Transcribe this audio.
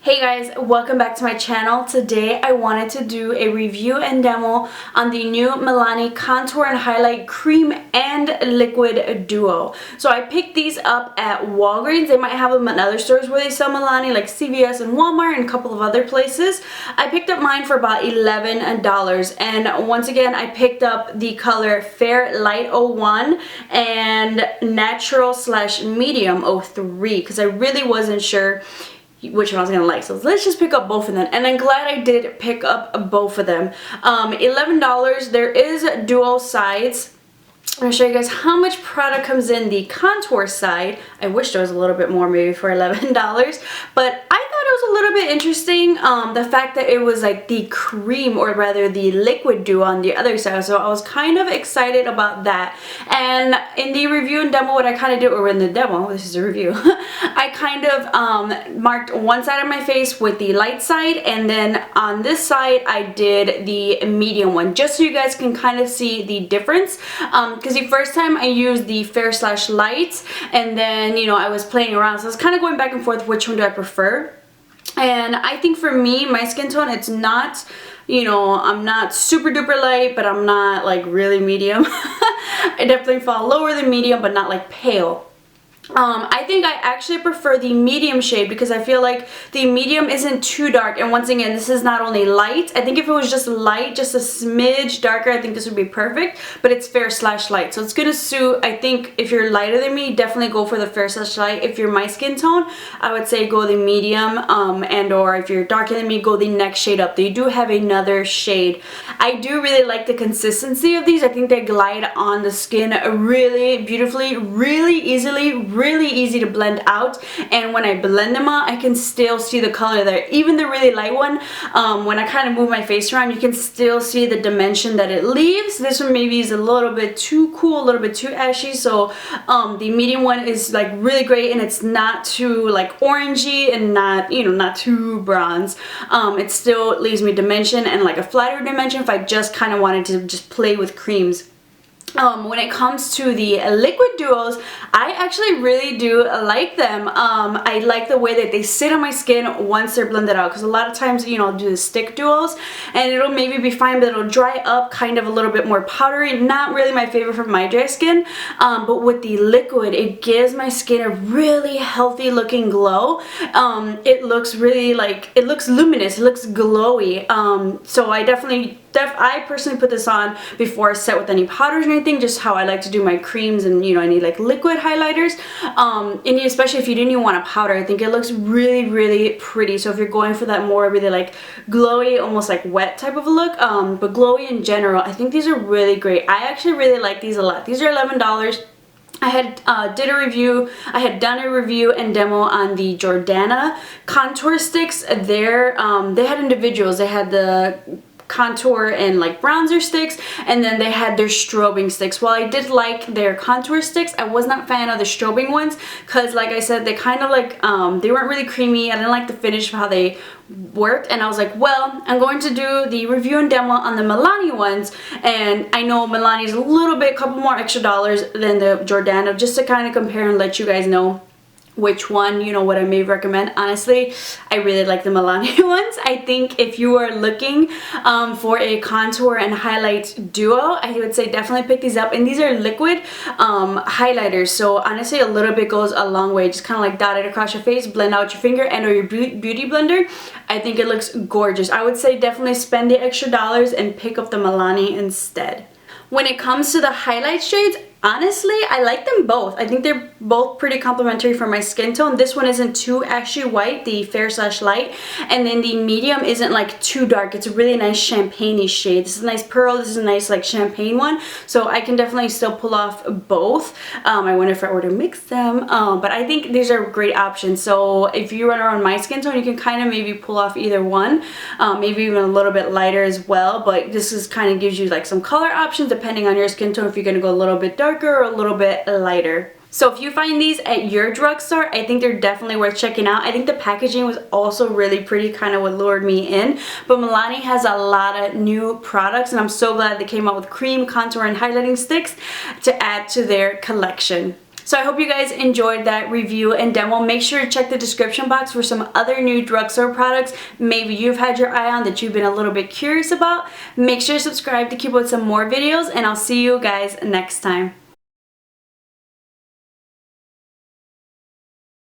Hey guys, welcome back to my channel. Today I wanted to do a review and demo on the new Milani Contour and Highlight Cream and Liquid Duo. So I picked these up at Walgreens. They might have them in other stores where they sell Milani, like CVS and Walmart and a couple of other places. I picked up mine for about $11, and once again I picked up the color Fair Light 01 and Natural / Medium 03 because I really wasn't sure which one I was gonna like, so let's just pick up both of them, and I'm glad I did pick up both of them. $11. There is dual sides. I'm going to show you guys how much product comes in the contour side. I wish there was a little bit more maybe for $11, but I thought it was a little bit interesting, the fact that it was like the cream, or rather the liquid duo on the other side, so I was kind of excited about that. And in the review and demo, what I kind of did, or in the demo, this is a review, I kind of marked one side of my face with the light side, and then on this side I did the medium one, just so you guys can kind of see the difference. Because the first time I used the Fair / Light, and then, you know, I was playing around, so I was kind of going back and forth, which one do I prefer? And I think for me, my skin tone, it's not, you know, I'm not super duper light, but I'm not like really medium. I definitely fall lower than medium, but not like pale. I think I actually prefer the medium shade because I feel like the medium isn't too dark, and once again, this is not only light. I think if it was just light, just a smidge darker, I think this would be perfect, but it's Fair / Light, so it's gonna suit. I think if you're lighter than me, definitely go for the Fair / Light. If you're my skin tone, I would say go the medium, and or if you're darker than me, go the next shade up. They do have another shade. I do really like the consistency of these. I think they glide on the skin really beautifully, really easily, really easy to blend out, and when I blend them out, I can still see the color there. Even the really light one, when I kind of move my face around, you can still see the dimension that it leaves. This one maybe is a little bit too cool, a little bit too ashy, so the medium one is like really great, and it's not too like orangey and not, you know, not too bronze. It still leaves me dimension and like a flatter dimension if I just kind of wanted to just play with creams. When it comes to the liquid duos, I actually really do like them. I like the way that they sit on my skin once they're blended out, because a lot of times, you know, I'll do the stick duos and it'll maybe be fine, but it'll dry up kind of a little bit more powdery. Not really my favorite for my dry skin, but with the liquid, it gives my skin a really healthy looking glow. It looks really like, it looks luminous, it looks glowy. So I personally put this on before I set with any powders or anything, just how I like to do my creams, and, you know, I need like liquid highlighters. And especially if you didn't even want a powder, I think it looks really, really pretty. So if you're going for that more really like glowy, almost like wet type of a look, but glowy in general, I think these are really great. I actually really like these a lot. These are $11. I had done a review and demo on the Jordana contour sticks. They had individuals. They had the contour and like bronzer sticks, and then they had their strobing sticks. While I did like their contour sticks, I was not a fan of the strobing ones because, like I said, they kind of like they weren't really creamy. I didn't like the finish of how they worked, and I was like, well, I'm going to do the review and demo on the Milani ones, and I know Milani's a little bit, couple more extra dollars than the Jordana, just to kind of compare and let you guys know which one, you know, what I may recommend. Honestly, I really like the Milani ones. I think if you are looking for a contour and highlight duo, I would say definitely pick these up. And these are liquid highlighters, so honestly a little bit goes a long way. Just kind of like dot it across your face, blend out your finger and or your beauty blender. I think it looks gorgeous. I would say definitely spend the extra dollars and pick up the Milani instead. When it comes to the highlight shades, honestly, I like them both. I think they're both pretty complementary for my skin tone. This one isn't too ashy white, the Fair / Light, and then the medium isn't like too dark. It's a really nice champagne-y shade. This is a nice pearl, this is a nice like champagne one, so I can definitely still pull off both. I wonder if I were to mix them, but I think these are great options. So if you run around my skin tone, you can kind of maybe pull off either one, maybe even a little bit lighter as well, but this is kind of gives you like some color options depending on your skin tone, if you're going to go a little bit darker or a little bit lighter. So if you find these at your drugstore, I think they're definitely worth checking out. I think the packaging was also really pretty, kind of what lured me in. But Milani has a lot of new products, and I'm so glad they came out with cream, contour, and highlighting sticks to add to their collection. So I hope you guys enjoyed that review and demo. Make sure to check the description box for some other new drugstore products maybe you've had your eye on that you've been a little bit curious about. Make sure to subscribe to keep up with some more videos, and I'll see you guys next time.